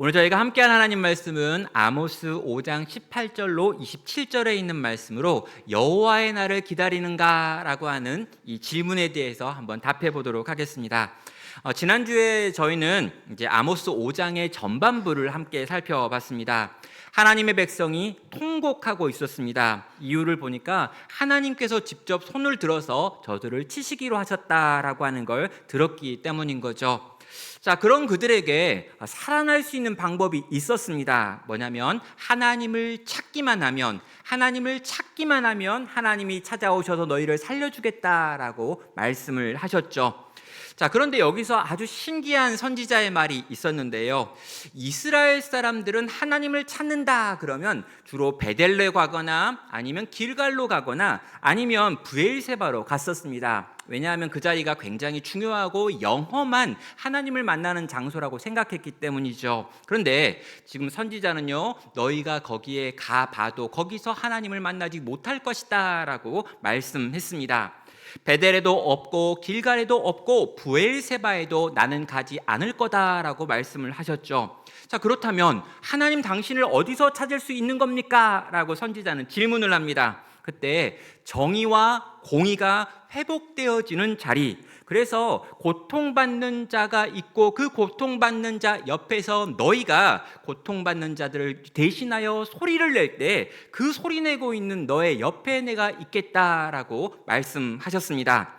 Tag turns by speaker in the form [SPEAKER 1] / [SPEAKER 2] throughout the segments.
[SPEAKER 1] 오늘 저희가 함께한 하나님 말씀은 아모스 5장 18절로 27절에 있는 말씀으로 여호와의 날을 기다리는가라고 하는 이 질문에 대해서 한번 답해 보도록 하겠습니다. 지난주에 저희는 이제 아모스 5장의 전반부를 함께 살펴봤습니다. 하나님의 백성이 통곡하고 있었습니다. 이유를 보니까 하나님께서 직접 손을 들어서 저들을 치시기로 하셨다라고 하는 걸 들었기 때문인 거죠. 자, 그런 그들에게 살아날 수 있는 방법이 있었습니다. 뭐냐면 하나님을 찾기만 하면 하나님이 찾아오셔서 너희를 살려주겠다라고 말씀을 하셨죠. 자, 그런데 여기서 아주 신기한 선지자의 말이 있었는데요. 이스라엘 사람들은 하나님을 찾는다 그러면 주로 베델레 가거나 아니면 길갈로 가거나 아니면 브엘세바로 갔었습니다. 왜냐하면 그 자리가 굉장히 중요하고 영험한 하나님을 만나는 장소라고 생각했기 때문이죠. 그런데 지금 선지자는요, 너희가 거기에 가봐도 거기서 하나님을 만나지 못할 것이다 라고 말씀했습니다. 베델에도 없고 길갈에도 없고 브엘세바에도 나는 가지 않을 거다라고 말씀을 하셨죠. 자, 그렇다면 하나님 당신을 어디서 찾을 수 있는 겁니까? 라고 선지자는 질문을 합니다. 그때 정의와 공의가 회복되어지는 자리, 그래서 고통받는 자가 있고 그 고통받는 자 옆에서 너희가 고통받는 자들을 대신하여 소리를 낼 때 그 소리 내고 있는 너의 옆에 내가 있겠다라고 말씀하셨습니다.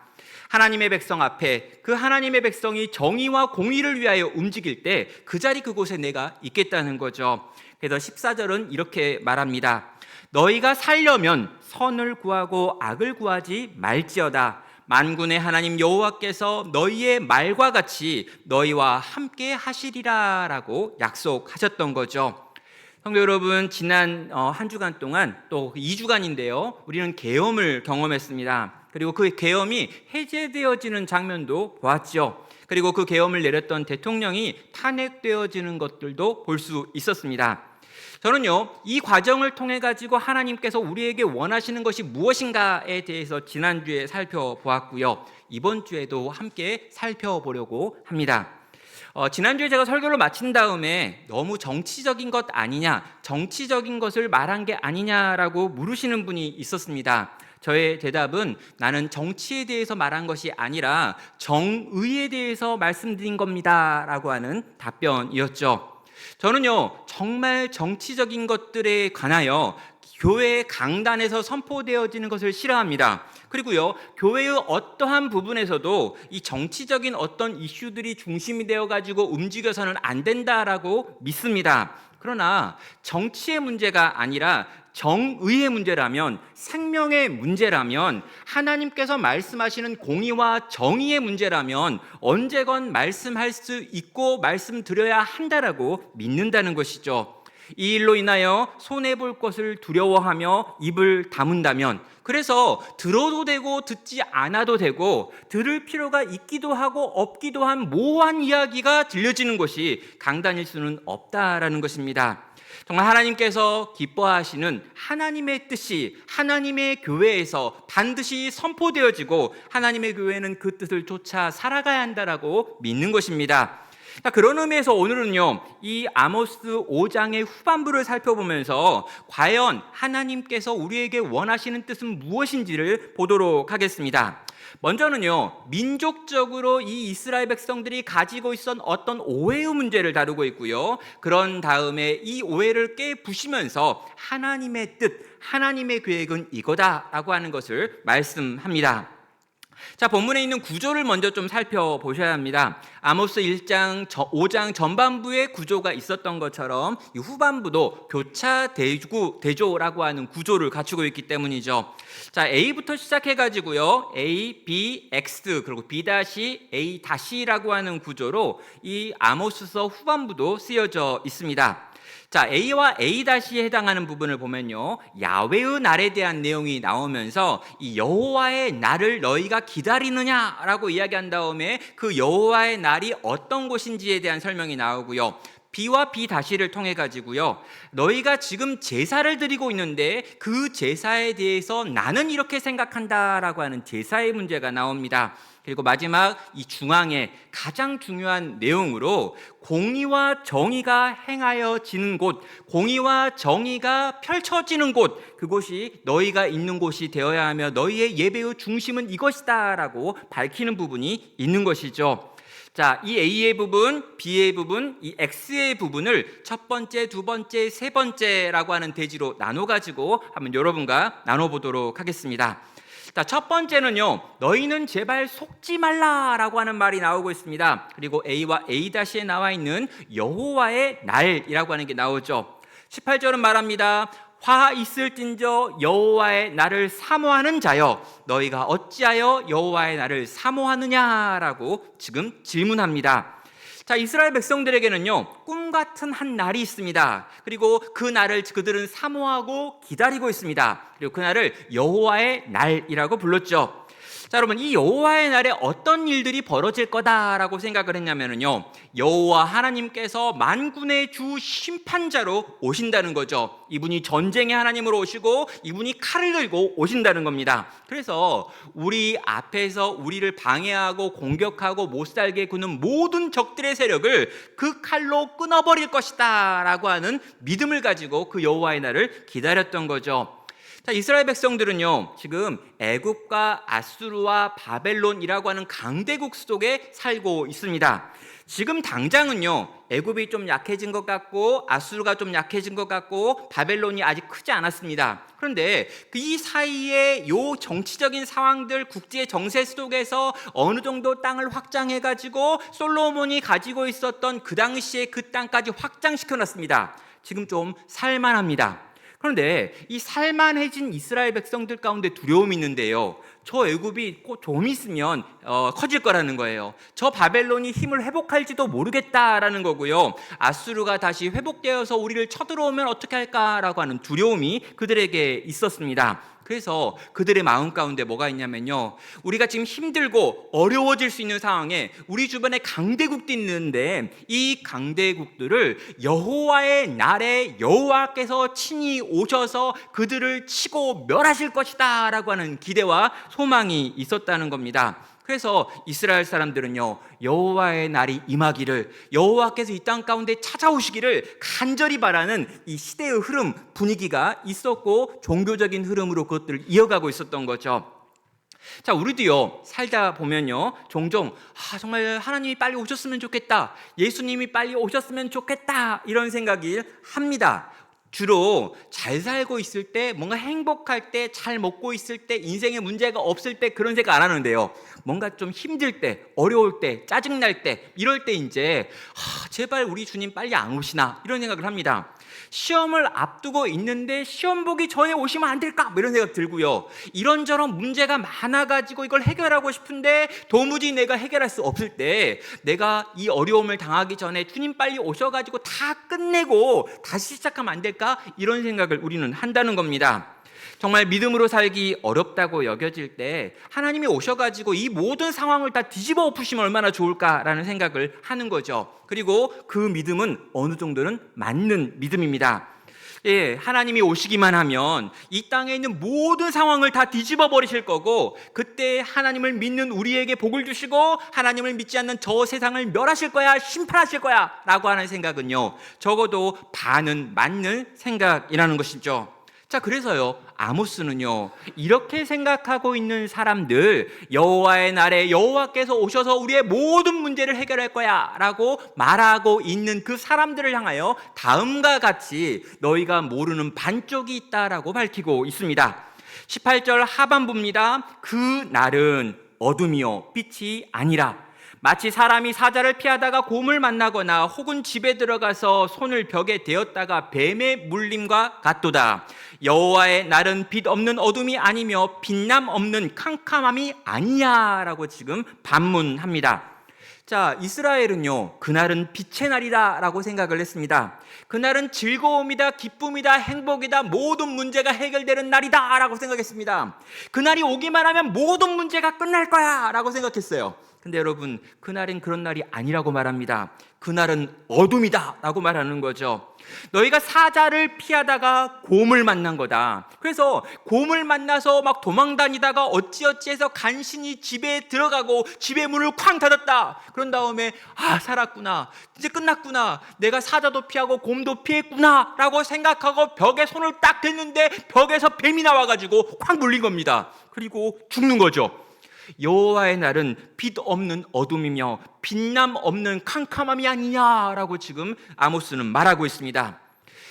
[SPEAKER 1] 하나님의 백성 앞에 그 하나님의 백성이 정의와 공의를 위하여 움직일 때 그 자리 그곳에 내가 있겠다는 거죠. 그래서 14절은 이렇게 말합니다. 너희가 살려면 선을 구하고 악을 구하지 말지어다. 만군의 하나님 여호와께서 너희의 말과 같이 너희와 함께 하시리라 라고 약속하셨던 거죠. 성도 여러분, 지난 한 주간 동안 또 2주간인데요 우리는 계엄을 경험했습니다. 그리고 그 계엄이 해제되어지는 장면도 보았죠. 그리고 그 계엄을 내렸던 대통령이 탄핵되어지는 것들도 볼 수 있었습니다. 저는요, 이 과정을 통해 가지고 하나님께서 우리에게 원하시는 것이 무엇인가에 대해서 지난주에 살펴보았고요. 이번 주에도 함께 살펴보려고 합니다. 지난주에 제가 설교를 마친 다음에 너무 정치적인 것 아니냐, 정치적인 것을 말한 게 아니냐라고 물으시는 분이 있었습니다. 저의 대답은 나는 정치에 대해서 말한 것이 아니라 정의에 대해서 말씀드린 겁니다 라고 하는 답변이었죠. 저는요, 정말 정치적인 것들에 관하여 교회 강단에서 선포되어지는 것을 싫어합니다. 그리고요, 교회의 어떠한 부분에서도 이 정치적인 어떤 이슈들이 중심이 되어가지고 움직여서는 안 된다라고 믿습니다. 그러나 정치의 문제가 아니라 정의의 문제라면, 생명의 문제라면, 하나님께서 말씀하시는 공의와 정의의 문제라면 언제건 말씀할 수 있고 말씀드려야 한다라고 믿는다는 것이죠. 이 일로 인하여 손해볼 것을 두려워하며 입을 다문다면, 그래서 들어도 되고 듣지 않아도 되고 들을 필요가 있기도 하고 없기도 한 모호한 이야기가 들려지는 것이 강단일 수는 없다라는 것입니다. 정말 하나님께서 기뻐하시는 하나님의 뜻이 하나님의 교회에서 반드시 선포되어지고 하나님의 교회는 그 뜻을 쫓아 살아가야 한다라고 믿는 것입니다. 그런 의미에서 오늘은요, 이 아모스 5장의 후반부를 살펴보면서 과연 하나님께서 우리에게 원하시는 뜻은 무엇인지를 보도록 하겠습니다. 먼저는요, 민족적으로 이 이스라엘 백성들이 가지고 있었던 어떤 오해의 문제를 다루고 있고요. 그런 다음에 이 오해를 깨부시면서 하나님의 뜻, 하나님의 계획은 이거다라고 하는 것을 말씀합니다. 자, 본문에 있는 구조를 먼저 좀 살펴보셔야 합니다. 아모스 5장 전반부의 구조가 있었던 것처럼 이 후반부도 교차 대조라고 하는 구조를 갖추고 있기 때문이죠. 자, A부터 시작해가지고요, A, B, X 그리고 B-A-라고 하는 구조로 이 아모스서 후반부도 쓰여져 있습니다. 자, A와 A-에 해당하는 부분을 보면요, 야훼의 날에 대한 내용이 나오면서 이 여호와의 날을 너희가 기다리느냐라고 이야기한 다음에 그 여호와의 날이 어떤 것인지에 대한 설명이 나오고요. 비와 비 다시를 통해 가지고요, 너희가 지금 제사를 드리고 있는데 그 제사에 대해서 나는 이렇게 생각한다라고 하는 제사의 문제가 나옵니다. 그리고 마지막 이 중앙에 가장 중요한 내용으로 공의와 정의가 행하여지는 곳, 공의와 정의가 펼쳐지는 곳, 그곳이 너희가 있는 곳이 되어야 하며 너희의 예배의 중심은 이것이다 라고 밝히는 부분이 있는 것이죠. 자, 이 A의 부분, B의 부분, 이 X의 부분을 첫 번째, 두 번째, 세 번째라고 하는 대지로 나눠가지고 한번 여러분과 나눠보도록 하겠습니다. 자, 첫 번째는요, 너희는 제발 속지 말라라고 하는 말이 나오고 있습니다. 그리고 A와 A-에 나와 있는 여호와의 날이라고 하는 게 나오죠. 18절은 말합니다. 화 있을진저 여호와의 날을 사모하는 자여 너희가 어찌하여 여호와의 날을 사모하느냐라고 지금 질문합니다. 자, 이스라엘 백성들에게는요, 꿈 같은 한 날이 있습니다. 그리고 그 날을 그들은 사모하고 기다리고 있습니다. 그리고 그 날을 여호와의 날이라고 불렀죠. 자, 여러분, 이 여호와의 날에 어떤 일들이 벌어질 거다라고 생각을 했냐면요, 여호와 하나님께서 만군의 주 심판자로 오신다는 거죠. 이분이 전쟁의 하나님으로 오시고 이분이 칼을 들고 오신다는 겁니다. 그래서 우리 앞에서 우리를 방해하고 공격하고 못 살게 구는 모든 적들의 세력을 그 칼로 끊어버릴 것이다 라고 하는 믿음을 가지고 그 여호와의 날을 기다렸던 거죠. 자, 이스라엘 백성들은요, 지금 애굽과 아수르와 바벨론이라고 하는 강대국 속에 살고 있습니다. 지금 당장은요, 애굽이 좀 약해진 것 같고 아수르가 좀 약해진 것 같고 바벨론이 아직 크지 않았습니다. 그런데 이 사이에 요 정치적인 상황들, 국제 정세 속에서 어느 정도 땅을 확장해 가지고 솔로몬이 가지고 있었던 그 당시에 그 땅까지 확장시켜 놨습니다. 지금 좀 살만합니다. 그런데 이 살만해진 이스라엘 백성들 가운데 두려움이 있는데요, 저 애굽이 꼭 좀 있으면 커질 거라는 거예요. 저 바벨론이 힘을 회복할지도 모르겠다라는 거고요, 아수르가 다시 회복되어서 우리를 쳐들어오면 어떻게 할까라고 하는 두려움이 그들에게 있었습니다. 그래서 그들의 마음 가운데 뭐가 있냐면요, 우리가 지금 힘들고 어려워질 수 있는 상황에 우리 주변에 강대국도 있는데 이 강대국들을 여호와의 날에 여호와께서 친히 오셔서 그들을 치고 멸하실 것이다 라고 하는 기대와 소망이 있었다는 겁니다. 그래서 이스라엘 사람들은요, 여호와의 날이 임하기를, 여호와께서 이 땅 가운데 찾아오시기를 간절히 바라는 이 시대의 흐름, 분위기가 있었고 종교적인 흐름으로 그것들을 이어가고 있었던 거죠. 자, 우리도요, 살다 보면요, 종종 정말 하나님이 빨리 오셨으면 좋겠다, 예수님이 빨리 오셨으면 좋겠다, 이런 생각을 합니다. 주로 잘 살고 있을 때, 뭔가 행복할 때, 잘 먹고 있을 때, 인생에 문제가 없을 때 그런 생각 안 하는데요, 뭔가 좀 힘들 때, 어려울 때, 짜증날 때, 이럴 때 이제 제발 우리 주님 빨리 안 오시나, 이런 생각을 합니다. 시험을 앞두고 있는데 시험 보기 전에 오시면 안 될까, 이런 생각 들고요, 이런저런 문제가 많아가지고 이걸 해결하고 싶은데 도무지 내가 해결할 수 없을 때, 내가 이 어려움을 당하기 전에 주님 빨리 오셔가지고 다 끝내고 다시 시작하면 안 될까, 이런 생각을 우리는 한다는 겁니다. 정말 믿음으로 살기 어렵다고 여겨질 때 하나님이 오셔가지고 이 모든 상황을 다 뒤집어 엎으시면 얼마나 좋을까라는 생각을 하는 거죠. 그리고 그 믿음은 어느 정도는 맞는 믿음입니다. 예, 하나님이 오시기만 하면 이 땅에 있는 모든 상황을 다 뒤집어 버리실 거고, 그때 하나님을 믿는 우리에게 복을 주시고 하나님을 믿지 않는 저 세상을 멸하실 거야, 심판하실 거야 라고 하는 생각은요, 적어도 반은 맞는 생각이라는 것이죠. 자, 그래서요, 아모스는요, 이렇게 생각하고 있는 사람들, 여호와의 날에 여호와께서 오셔서 우리의 모든 문제를 해결할 거야 라고 말하고 있는 그 사람들을 향하여 다음과 같이 너희가 모르는 반쪽이 있다라고 밝히고 있습니다. 18절 하반부입니다. 그 날은 어둠이요 빛이 아니라 마치 사람이 사자를 피하다가 곰을 만나거나 혹은 집에 들어가서 손을 벽에 대었다가 뱀의 물림과 같도다. 여호와의 날은 빛 없는 어둠이 아니며 빛남 없는 캄캄함이 아니야 라고 지금 반문합니다. 자, 이스라엘은요, 그날은 빛의 날이다라고 생각을 했습니다. 그날은 즐거움이다, 기쁨이다, 행복이다, 모든 문제가 해결되는 날이다라고 생각했습니다. 그날이 오기만 하면 모든 문제가 끝날 거야라고 생각했어요. 근데 여러분, 그날은 그런 날이 아니라고 말합니다. 그날은 어둠이다라고 말하는 거죠. 너희가 사자를 피하다가 곰을 만난 거다. 그래서 곰을 만나서 막 도망다니다가 어찌어찌해서 간신히 집에 들어가고 집의 문을 쾅 닫았다. 그런 다음에 살았구나, 이제 끝났구나, 내가 사자도 피하고 곰도 피했구나 라고 생각하고 벽에 손을 딱 댔는데 벽에서 뱀이 나와가지고 쾅 물린 겁니다. 그리고 죽는 거죠. 여호와의 날은 빛 없는 어둠이며 빛남 없는 캄캄함이 아니냐라고 지금 아모스는 말하고 있습니다.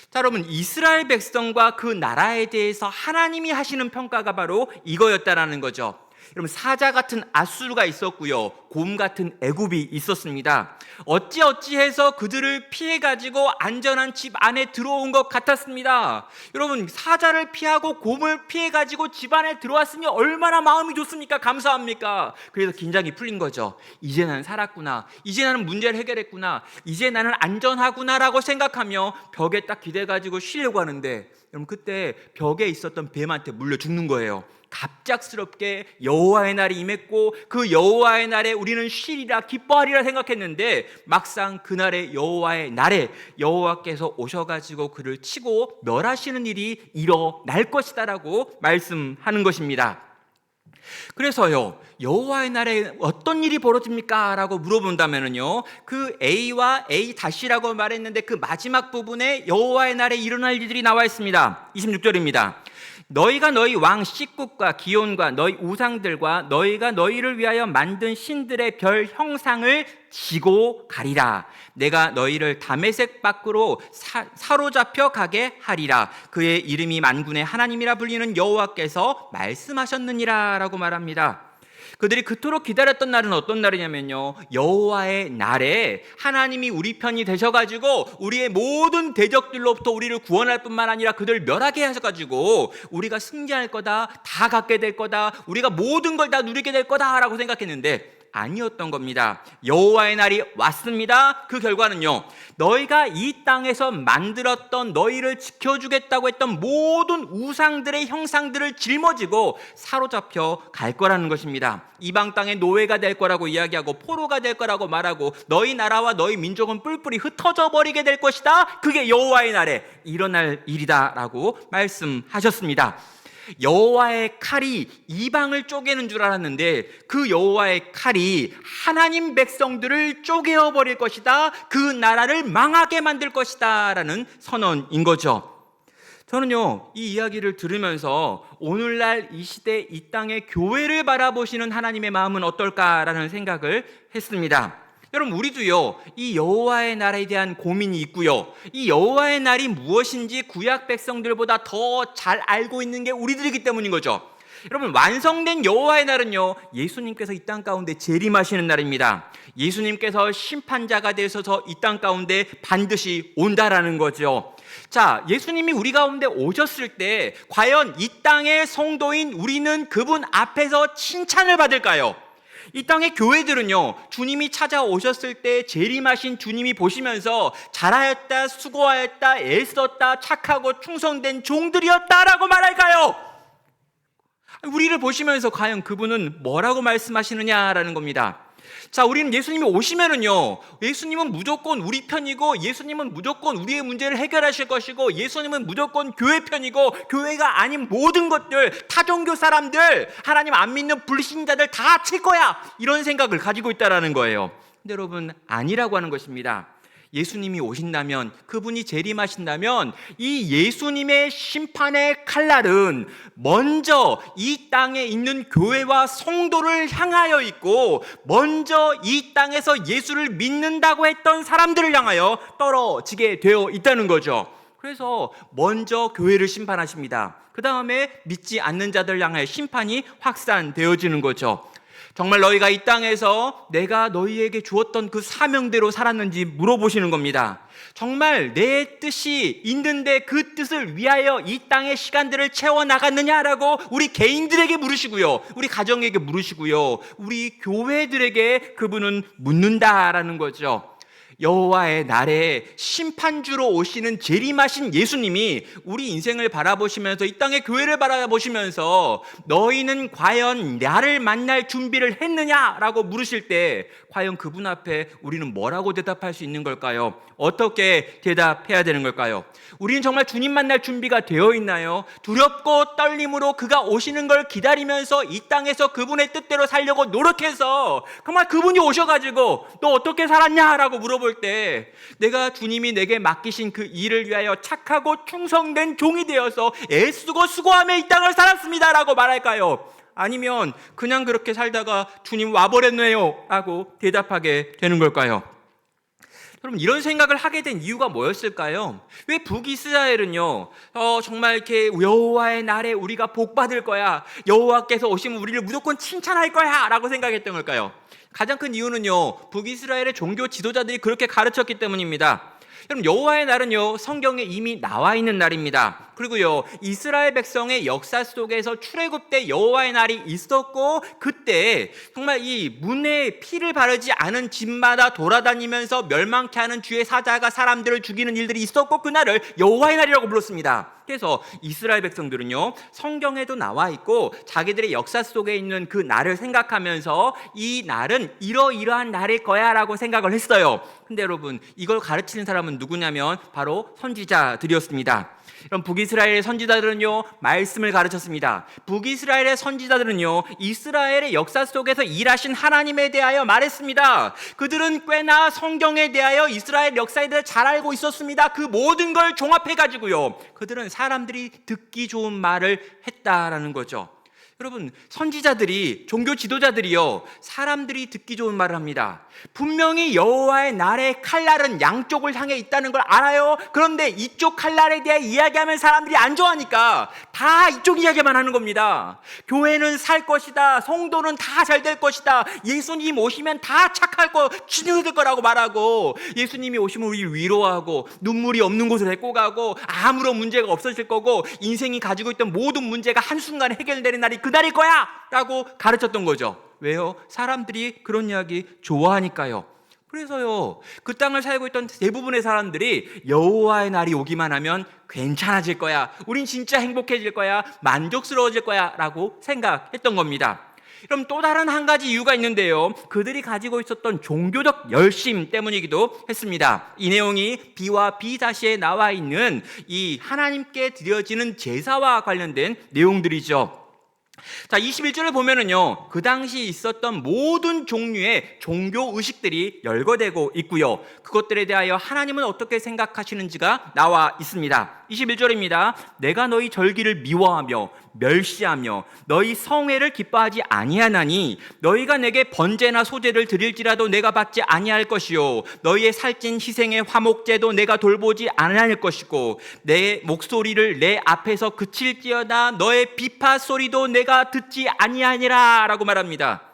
[SPEAKER 1] 자, 여러분, 이스라엘 백성과 그 나라에 대해서 하나님이 하시는 평가가 바로 이거였다라는 거죠. 여러분, 사자 같은 아수르가 있었고요, 곰 같은 애굽이 있었습니다. 어찌어찌해서 그들을 피해가지고 안전한 집 안에 들어온 것 같았습니다. 여러분, 사자를 피하고 곰을 피해가지고 집 안에 들어왔으니 얼마나 마음이 좋습니까? 감사합니까? 그래서 긴장이 풀린 거죠. 이제 나는 살았구나, 이제 나는 문제를 해결했구나, 이제 나는 안전하구나라고 생각하며 벽에 딱 기대가지고 쉬려고 하는데, 여러분, 그때 벽에 있었던 뱀한테 물려 죽는 거예요. 갑작스럽게 여호와의 날이 임했고 그 여호와의 날에 우리는 쉬리라 기뻐하리라 생각했는데 막상 그날의 여호와의 날에 여호와께서 오셔가지고 그를 치고 멸하시는 일이 일어날 것이다라고 말씀하는 것입니다. 그래서요, 여호와의 날에 어떤 일이 벌어집니까? 라고 물어본다면요, 그 A와 A-라고 말했는데 그 마지막 부분에 여호와의 날에 일어날 일들이 나와 있습니다. 26절입니다. 너희가 너희 왕 식국과 기온과 너희 우상들과 너희가 너희를 위하여 만든 신들의 별 형상을 지고 가리라. 내가 너희를 다메섹 밖으로 사로잡혀 가게 하리라. 그의 이름이 만군의 하나님이라 불리는 여호와께서 말씀하셨느니라 라고 말합니다. 그들이 그토록 기다렸던 날은 어떤 날이냐면요, 여호와의 날에 하나님이 우리 편이 되셔가지고 우리의 모든 대적들로부터 우리를 구원할 뿐만 아니라 그들을 멸하게 하셔가지고 우리가 승리할 거다, 다 갖게 될 거다, 우리가 모든 걸 다 누리게 될 거다라고 생각했는데 아니었던 겁니다. 여호와의 날이 왔습니다. 그 결과는요, 너희가 이 땅에서 만들었던, 너희를 지켜주겠다고 했던 모든 우상들의 형상들을 짊어지고 사로잡혀 갈 거라는 것입니다. 이방 땅의 노예가 될 거라고 이야기하고 포로가 될 거라고 말하고 너희 나라와 너희 민족은 뿔뿔이 흩어져 버리게 될 것이다. 그게 여호와의 날에 일어날 일이다라고 말씀하셨습니다. 여호와의 칼이 이방을 쪼개는 줄 알았는데 그 여호와의 칼이 하나님 백성들을 쪼개어 버릴 것이다, 그 나라를 망하게 만들 것이다 라는 선언인 거죠. 저는요, 이 이야기를 들으면서 오늘날 이 시대 이 땅의 교회를 바라보시는 하나님의 마음은 어떨까라는 생각을 했습니다. 여러분, 우리도요, 이 여호와의 날에 대한 고민이 있고요, 이 여호와의 날이 무엇인지 구약 백성들보다 더 잘 알고 있는 게 우리들이기 때문인 거죠. 여러분, 완성된 여호와의 날은요, 예수님께서 이 땅 가운데 재림하시는 날입니다. 예수님께서 심판자가 되셔서 이 땅 가운데 반드시 온다라는 거죠. 자, 예수님이 우리 가운데 오셨을 때 과연 이 땅의 성도인 우리는 그분 앞에서 칭찬을 받을까요? 이 땅의 교회들은요, 주님이 찾아오셨을 때 재림하신 주님이 보시면서 잘하였다, 수고하였다, 애썼다, 착하고 충성된 종들이었다라고 말할까요? 우리를 보시면서 과연 그분은 뭐라고 말씀하시느냐라는 겁니다. 자, 우리는 예수님이 오시면은요, 예수님은 무조건 우리 편이고, 예수님은 무조건 우리의 문제를 해결하실 것이고, 예수님은 무조건 교회 편이고, 교회가 아닌 모든 것들, 타종교 사람들, 하나님 안 믿는 불신자들 다 칠 거야, 이런 생각을 가지고 있다라는 거예요. 근데 여러분, 아니라고 하는 것입니다. 예수님이 오신다면, 그분이 재림하신다면 이 예수님의 심판의 칼날은 먼저 이 땅에 있는 교회와 성도를 향하여 있고, 먼저 이 땅에서 예수를 믿는다고 했던 사람들을 향하여 떨어지게 되어 있다는 거죠. 그래서 먼저 교회를 심판하십니다. 그 다음에 믿지 않는 자들 향하여 심판이 확산되어지는 거죠. 정말 너희가 이 땅에서 내가 너희에게 주었던 그 사명대로 살았는지 물어보시는 겁니다. 정말 내 뜻이 있는데 그 뜻을 위하여 이 땅의 시간들을 채워나갔느냐라고 우리 개인들에게 물으시고요, 우리 가정에게 물으시고요, 우리 교회들에게 그분은 묻는다라는 거죠. 여호와의 날에 심판주로 오시는 재림하신 예수님이 우리 인생을 바라보시면서, 이 땅의 교회를 바라보시면서 너희는 과연 나를 만날 준비를 했느냐라고 물으실 때 과연 그분 앞에 우리는 뭐라고 대답할 수 있는 걸까요? 어떻게 대답해야 되는 걸까요? 우리는 정말 주님 만날 준비가 되어 있나요? 두렵고 떨림으로 그가 오시는 걸 기다리면서 이 땅에서 그분의 뜻대로 살려고 노력해서 정말 그분이 오셔가지고 너 어떻게 살았냐라고 물어볼 때 내가 주님이 내게 맡기신 그 일을 위하여 착하고 충성된 종이 되어서 애쓰고 수고하며 이 땅을 살았습니다라고 말할까요? 아니면 그냥 그렇게 살다가 주님 와버렸네요 라고 대답하게 되는 걸까요? 여러분, 이런 생각을 하게 된 이유가 뭐였을까요? 왜 북이스라엘은요 정말 이렇게 여호와의 날에 우리가 복 받을 거야, 여호와께서 오시면 우리를 무조건 칭찬할 거야 라고 생각했던 걸까요? 가장 큰 이유는요, 북이스라엘의 종교 지도자들이 그렇게 가르쳤기 때문입니다. 여러분, 여호와의 날은요 성경에 이미 나와 있는 날입니다. 그리고요 이스라엘 백성의 역사 속에서 출애굽 때 여호와의 날이 있었고, 그때 정말 이 문에 피를 바르지 않은 집마다 돌아다니면서 멸망케 하는 주의 사자가 사람들을 죽이는 일들이 있었고, 그날을 여호와의 날이라고 불렀습니다. 그래서 이스라엘 백성들은요 성경에도 나와 있고 자기들의 역사 속에 있는 그 날을 생각하면서 이 날은 이러이러한 날일 거야 라고 생각을 했어요. 근데 여러분, 이걸 가르치는 사람은 누구냐면 바로 선지자들이었습니다. 그럼 북이스라엘의 선지자들은요 말씀을 가르쳤습니다. 북이스라엘의 선지자들은요 이스라엘의 역사 속에서 일하신 하나님에 대하여 말했습니다. 그들은 꽤나 성경에 대하여 이스라엘 역사에 대해 잘 알고 있었습니다. 그 모든 걸 종합해가지고요 그들은 사람들이 듣기 좋은 말을 했다라는 거죠. 여러분, 선지자들이, 종교 지도자들이요 사람들이 듣기 좋은 말을 합니다. 분명히 여호와의 날의 칼날은 양쪽을 향해 있다는 걸 알아요. 그런데 이쪽 칼날에 대해 이야기하면 사람들이 안 좋아하니까 다 이쪽 이야기만 하는 겁니다. 교회는 살 것이다, 성도는 다 잘 될 것이다, 예수님 오시면 다 착할 거, 친구될 거라고 말하고, 예수님이 오시면 우리를 위로하고 눈물이 없는 곳을 데리고 가고 아무런 문제가 없어질 거고 인생이 가지고 있던 모든 문제가 한순간에 해결되는 날이 그날일 거야 라고 가르쳤던 거죠. 왜요? 사람들이 그런 이야기 좋아하니까요. 그래서요 그 땅을 살고 있던 대부분의 사람들이 여호와의 날이 오기만 하면 괜찮아질 거야, 우린 진짜 행복해질 거야, 만족스러워질 거야 라고 생각했던 겁니다. 그럼 또 다른 한 가지 이유가 있는데요, 그들이 가지고 있었던 종교적 열심 때문이기도 했습니다. 이 내용이 B와 B에 나와 있는 이 하나님께 드려지는 제사와 관련된 내용들이죠. 자, 21절을 보면은요 그 당시 있었던 모든 종류의 종교 의식들이 열거되고 있고요, 그것들에 대하여 하나님은 어떻게 생각하시는지가 나와 있습니다. 21절입니다. 내가 너희 절기를 미워하며 멸시하며 너희 성회를 기뻐하지 아니하나니 너희가 내게 번제나 소제를 드릴지라도 내가 받지 아니할 것이요 너희의 살찐 희생의 화목제도 내가 돌보지 아니할 것이고 내 목소리를 내 앞에서 그칠지어다 너의 비파 소리도 내가 듣지 아니하니라 라고 말합니다.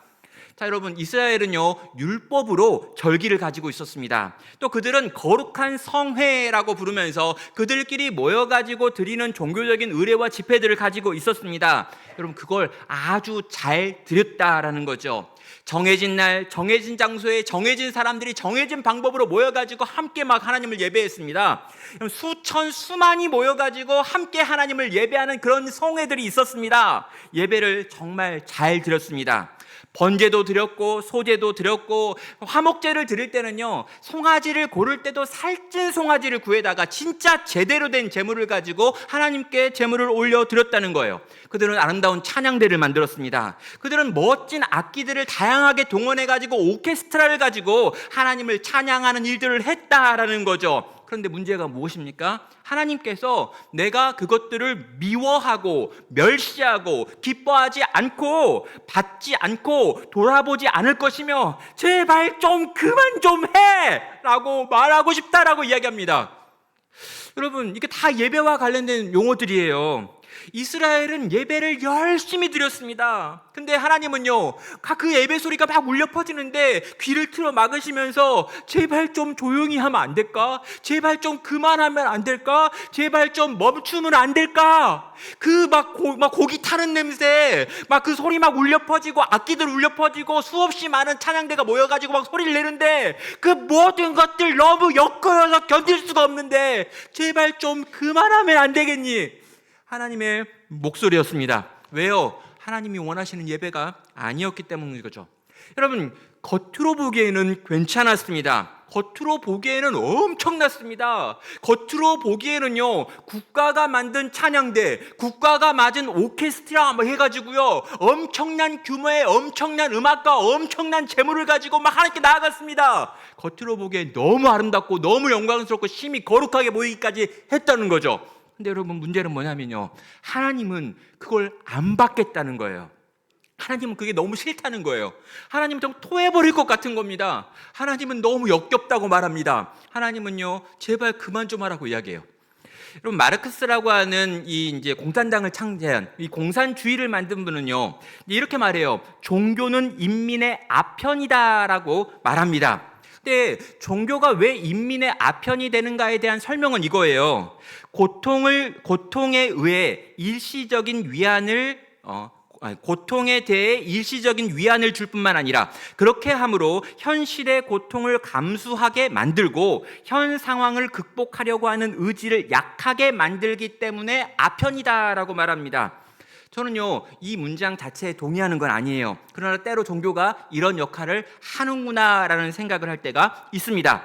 [SPEAKER 1] 자, 여러분, 이스라엘은요 율법으로 절기를 가지고 있었습니다. 또 그들은 거룩한 성회라고 부르면서 그들끼리 모여가지고 드리는 종교적인 의례와 집회들을 가지고 있었습니다. 여러분, 그걸 아주 잘 드렸다라는 거죠. 정해진 날, 정해진 장소에 정해진 사람들이 정해진 방법으로 모여가지고 함께 막 하나님을 예배했습니다. 수천, 수만이 모여가지고 함께 하나님을 예배하는 그런 성회들이 있었습니다. 예배를 정말 잘 드렸습니다. 번제도 드렸고 소제도 드렸고, 화목제를 드릴 때는요 송아지를 고를 때도 살찐 송아지를 구해다가 진짜 제대로 된 제물을 가지고 하나님께 제물을 올려 드렸다는 거예요. 그들은 아름다운 찬양대를 만들었습니다. 그들은 멋진 악기들을 다양하게 동원해 가지고 오케스트라를 가지고 하나님을 찬양하는 일들을 했다라는 거죠. 그런데 문제가 무엇입니까? 하나님께서 내가 그것들을 미워하고 멸시하고 기뻐하지 않고 받지 않고 돌아보지 않을 것이며 제발 좀 그만 좀 해! 라고 말하고 싶다라고 이야기합니다. 여러분, 이게 다 예배와 관련된 용어들이에요. 이스라엘은 예배를 열심히 드렸습니다. 근데 하나님은요, 그 예배 소리가 막 울려 퍼지는데 귀를 틀어 막으시면서 제발 좀 조용히 하면 안 될까? 제발 좀 그만하면 안 될까? 제발 좀 멈추면 안 될까? 그 막 고기 타는 냄새, 막 그 소리 막 울려 퍼지고 악기들 울려 퍼지고 수없이 많은 찬양대가 모여가지고 막 소리를 내는데 그 모든 것들 너무 엮여서 견딜 수가 없는데 제발 좀 그만하면 안 되겠니? 하나님의 목소리였습니다. 왜요? 하나님이 원하시는 예배가 아니었기 때문인 거죠. 여러분, 겉으로 보기에는 괜찮았습니다. 겉으로 보기에는 엄청났습니다. 겉으로 보기에는요, 국가가 만든 찬양대, 국가가 만든 오케스트라 해가지고요, 엄청난 규모의 엄청난 음악과 엄청난 재물을 가지고 막 하나님께 나아갔습니다. 겉으로 보기에 너무 아름답고 너무 영광스럽고 심히 거룩하게 보이기까지 했다는 거죠. 근데 여러분, 문제는 뭐냐면요, 하나님은 그걸 안 받겠다는 거예요. 하나님은 그게 너무 싫다는 거예요. 하나님은 좀 토해버릴 것 같은 겁니다. 하나님은 너무 역겹다고 말합니다. 하나님은요, 제발 그만 좀 하라고 이야기해요. 여러분, 마르크스라고 하는 이제 공산당을 창제한 이 공산주의를 만든 분은요, 이렇게 말해요. 종교는 인민의 아편이다라고 말합니다. 근데 종교가 왜 인민의 아편이 되는가에 대한 설명은 이거예요. 고통에 의해 일시적인 위안을 고통에 대해 일시적인 위안을 줄 뿐만 아니라 그렇게 함으로 현실의 고통을 감수하게 만들고 현 상황을 극복하려고 하는 의지를 약하게 만들기 때문에 아편이다라고 말합니다. 저는요, 이 문장 자체에 동의하는 건 아니에요. 그러나 때로 종교가 이런 역할을 하는구나라는 생각을 할 때가 있습니다.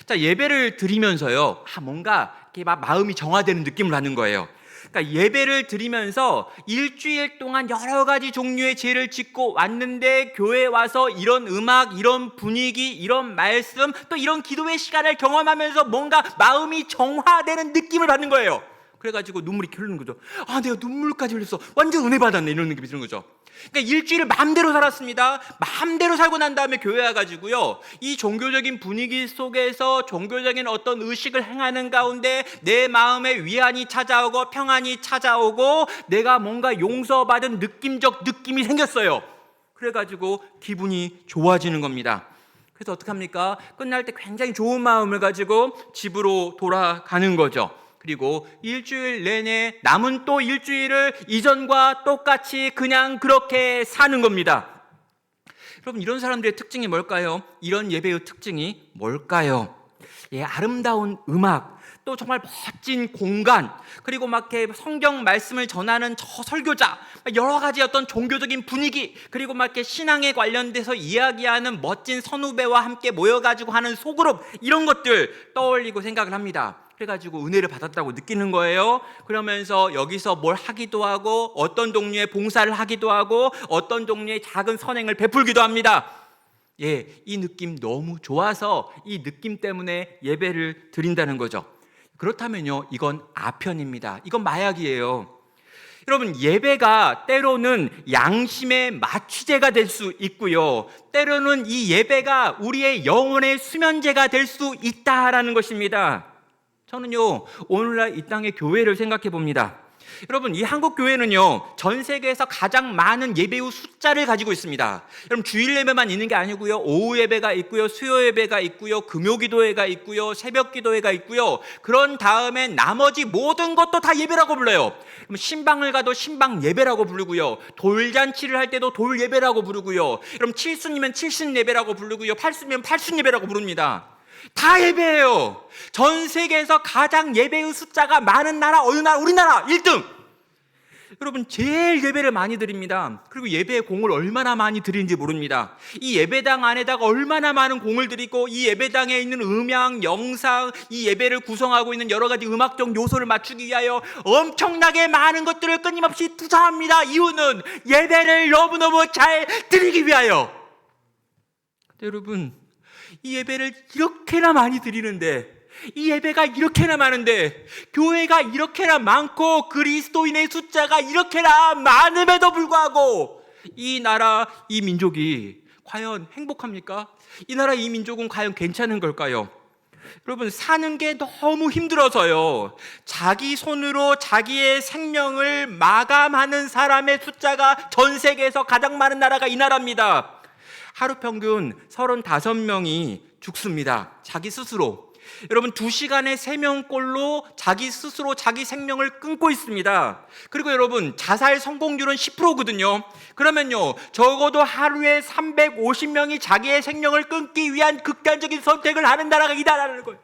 [SPEAKER 1] 자, 예배를 드리면서요, 뭔가 이렇게 막 마음이 정화되는 느낌을 받는 거예요. 그러니까 예배를 드리면서 일주일 동안 여러 가지 종류의 죄를 짓고 왔는데 교회에 와서 이런 음악, 이런 분위기, 이런 말씀, 또 이런 기도의 시간을 경험하면서 뭔가 마음이 정화되는 느낌을 받는 거예요. 그래가지고 눈물이 흐르는 거죠. 내가 눈물까지 흘렸어. 완전 은혜 받았네. 이런 느낌이 드는 거죠. 그러니까 일주일을 마음대로 살았습니다. 마음대로 살고 난 다음에 교회 와가지고요, 이 종교적인 분위기 속에서 종교적인 어떤 의식을 행하는 가운데 내 마음에 위안이 찾아오고 평안이 찾아오고 내가 뭔가 용서받은 느낌이 생겼어요. 그래가지고 기분이 좋아지는 겁니다. 그래서 어떻게 합니까? 끝날 때 굉장히 좋은 마음을 가지고 집으로 돌아가는 거죠. 그리고 일주일 내내 남은 또 일주일을 이전과 똑같이 그냥 그렇게 사는 겁니다. 여러분, 이런 사람들의 특징이 뭘까요? 이런 예배의 특징이 뭘까요? 아름다운 음악, 또 정말 멋진 공간, 그리고 막 이렇게 성경 말씀을 전하는 저 설교자, 여러 가지 어떤 종교적인 분위기, 그리고 막 이렇게 신앙에 관련돼서 이야기하는 멋진 선후배와 함께 모여가지고 하는 소그룹, 이런 것들 떠올리고 생각을 합니다. 그래가지고 은혜를 받았다고 느끼는 거예요. 그러면서 여기서 뭘 하기도 하고 어떤 종류의 봉사를 하기도 하고 어떤 종류의 작은 선행을 베풀기도 합니다. 이 느낌 너무 좋아서 이 느낌 때문에 예배를 드린다는 거죠. 그렇다면요, 이건 아편입니다. 이건 마약이에요. 여러분, 예배가 때로는 양심의 마취제가 될 수 있고요, 때로는 이 예배가 우리의 영혼의 수면제가 될 수 있다라는 것입니다. 저는요, 오늘날 이 땅의 교회를 생각해 봅니다. 여러분, 이 한국 교회는요, 전 세계에서 가장 많은 예배의 숫자를 가지고 있습니다. 여러분, 주일 예배만 있는 게 아니고요, 오후 예배가 있고요, 수요 예배가 있고요, 금요 기도회가 있고요, 새벽 기도회가 있고요. 그런 다음에 나머지 모든 것도 다 예배라고 불러요. 신방을 가도 신방 예배라고 부르고요, 돌잔치를 할 때도 돌 예배라고 부르고요, 여러분, 칠순이면 칠순 예배라고 부르고요, 팔순이면 팔순 예배라고 부릅니다. 다 예배예요. 전 세계에서 가장 예배의 숫자가 많은 나라, 어느 나라? 우리나라 1등. 여러분, 제일 예배를 많이 드립니다. 그리고 예배의 공을 얼마나 많이 드리는지 모릅니다. 이 예배당 안에다가 얼마나 많은 공을 드리고 이 예배당에 있는 음향, 영상, 이 예배를 구성하고 있는 여러 가지 음악적 요소를 맞추기 위하여 엄청나게 많은 것들을 끊임없이 투자합니다. 이유는 예배를 너무너무 잘 드리기 위하여. 근데 여러분, 이 예배를 이렇게나 많이 드리는데, 이 예배가 이렇게나 많은데, 교회가 이렇게나 많고 그리스도인의 숫자가 이렇게나 많음에도 불구하고 이 나라, 이 민족이 과연 행복합니까? 이 나라, 이 민족은 과연 괜찮은 걸까요? 여러분, 사는 게 너무 힘들어서요, 자기 손으로 자기의 생명을 마감하는 사람의 숫자가 전 세계에서 가장 많은 나라가 이 나라입니다. 하루 평균 35명이 죽습니다. 자기 스스로. 여러분, 2시간에 3명꼴로 자기 스스로 자기 생명을 끊고 있습니다. 그리고 여러분, 자살 성공률은 10%거든요. 그러면요, 적어도 하루에 350명이 자기의 생명을 끊기 위한 극단적인 선택을 하는 나라가 이 나라라는 거예요.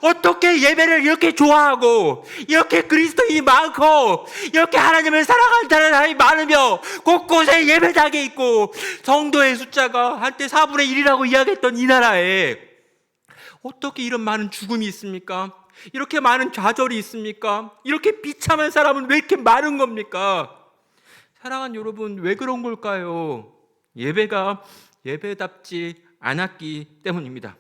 [SPEAKER 1] 어떻게 예배를 이렇게 좋아하고, 이렇게 그리스도인이 많고, 이렇게 하나님을 사랑하는 사람이 많으며 곳곳에 예배당에 있고 성도의 숫자가 한때 4분의 1이라고 이야기했던 이 나라에 어떻게 이런 많은 죽음이 있습니까? 이렇게 많은 좌절이 있습니까? 이렇게 비참한 사람은 왜 이렇게 많은 겁니까? 사랑하는 여러분, 왜 그런 걸까요? 예배가 예배답지 않았기 때문입니다.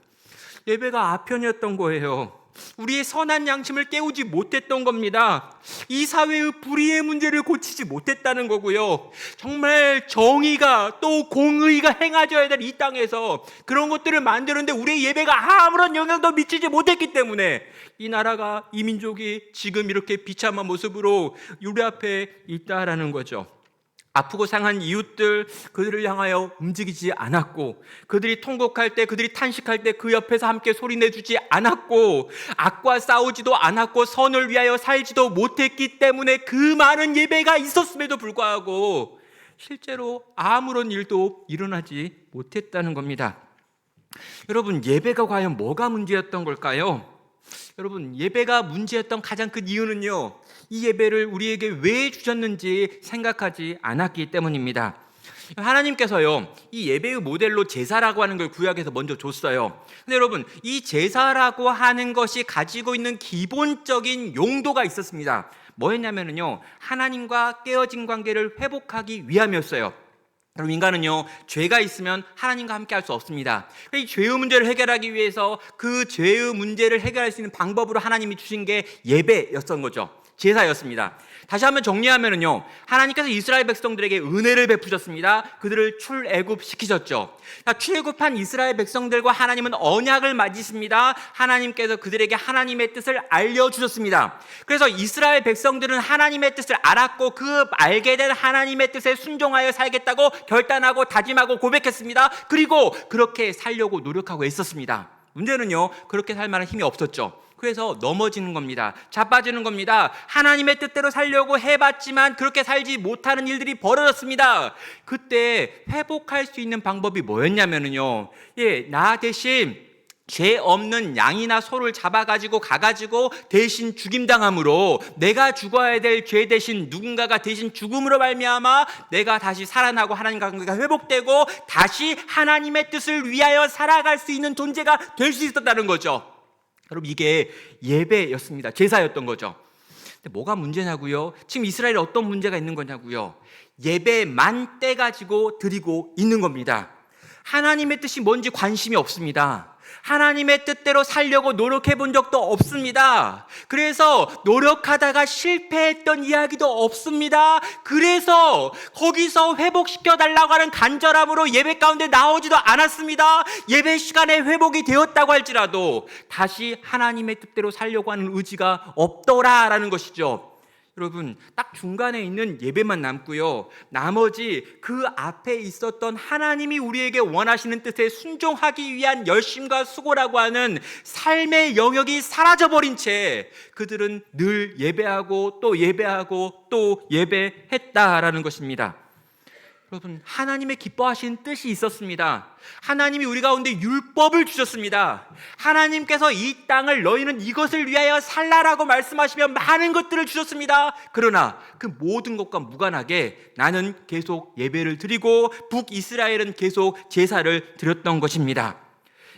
[SPEAKER 1] 예배가 아편이었던 거예요. 우리의 선한 양심을 깨우지 못했던 겁니다. 이 사회의 불의의 문제를 고치지 못했다는 거고요. 정말 정의가 또 공의가 행해져야 될 이 땅에서 그런 것들을 만드는데 우리의 예배가 아무런 영향도 미치지 못했기 때문에 이 나라가, 이 민족이 지금 이렇게 비참한 모습으로 우리 앞에 있다라는 거죠. 아프고 상한 이웃들, 그들을 향하여 움직이지 않았고, 그들이 통곡할 때, 그들이 탄식할 때 그 옆에서 함께 소리내주지 않았고, 악과 싸우지도 않았고, 선을 위하여 살지도 못했기 때문에 그 많은 예배가 있었음에도 불구하고 실제로 아무런 일도 일어나지 못했다는 겁니다. 여러분, 예배가 과연 뭐가 문제였던 걸까요? 여러분, 예배가 문제였던 가장 큰 이유는요, 이 예배를 우리에게 왜 주셨는지 생각하지 않았기 때문입니다. 하나님께서요, 이 예배의 모델로 제사라고 하는 걸 구약에서 먼저 줬어요. 근데 여러분, 이 제사라고 하는 것이 가지고 있는 기본적인 용도가 있었습니다. 뭐였냐면요, 하나님과 깨어진 관계를 회복하기 위함이었어요. 여러분, 인간은요, 죄가 있으면 하나님과 함께 할 수 없습니다. 이 죄의 문제를 해결하기 위해서 그 죄의 문제를 해결할 수 있는 방법으로 하나님이 주신 게 예배였던 거죠. 제사였습니다. 다시 한번 정리하면요, 하나님께서 이스라엘 백성들에게 은혜를 베푸셨습니다. 그들을 출애굽시키셨죠. 출애굽한 이스라엘 백성들과 하나님은 언약을 맺으십니다. 하나님께서 그들에게 하나님의 뜻을 알려주셨습니다. 그래서 이스라엘 백성들은 하나님의 뜻을 알았고, 그 알게 된 하나님의 뜻에 순종하여 살겠다고 결단하고 다짐하고 고백했습니다. 그리고 그렇게 살려고 노력하고 애썼습니다. 문제는요, 그렇게 살 만한 힘이 없었죠. 그래서 넘어지는 겁니다. 자빠지는 겁니다. 하나님의 뜻대로 살려고 해봤지만 그렇게 살지 못하는 일들이 벌어졌습니다. 그때 회복할 수 있는 방법이 뭐였냐면요, 나 대신 죄 없는 양이나 소를 잡아가지고 가가지고 대신 죽임당함으로 내가 죽어야 될 죄 대신 누군가가 대신 죽음으로 말미암아 내가 다시 살아나고 하나님과 관계가 회복되고 다시 하나님의 뜻을 위하여 살아갈 수 있는 존재가 될 수 있었다는 거죠. 여러분, 이게 예배였습니다. 제사였던 거죠. 근데 뭐가 문제냐고요? 지금 이스라엘에 어떤 문제가 있는 거냐고요? 예배만 떼가지고 드리고 있는 겁니다. 하나님의 뜻이 뭔지 관심이 없습니다. 하나님의 뜻대로 살려고 노력해 본 적도 없습니다. 그래서 노력하다가 실패했던 이야기도 없습니다. 그래서 거기서 회복시켜 달라고 하는 간절함으로 예배 가운데 나오지도 않았습니다. 예배 시간에 회복이 되었다고 할지라도 다시 하나님의 뜻대로 살려고 하는 의지가 없더라라는 것이죠. 여러분, 딱 중간에 있는 예배만 남고요, 나머지 그 앞에 있었던 하나님이 우리에게 원하시는 뜻에 순종하기 위한 열심과 수고라고 하는 삶의 영역이 사라져버린 채 그들은 늘 예배하고 또 예배하고 또 예배했다라는 것입니다. 여러분, 하나님의 기뻐하시는 뜻이 있었습니다. 하나님이 우리 가운데 율법을 주셨습니다. 하나님께서 이 땅을 너희는 이것을 위하여 살라라고 말씀하시며 많은 것들을 주셨습니다. 그러나 그 모든 것과 무관하게 나는 계속 예배를 드리고 북이스라엘은 계속 제사를 드렸던 것입니다.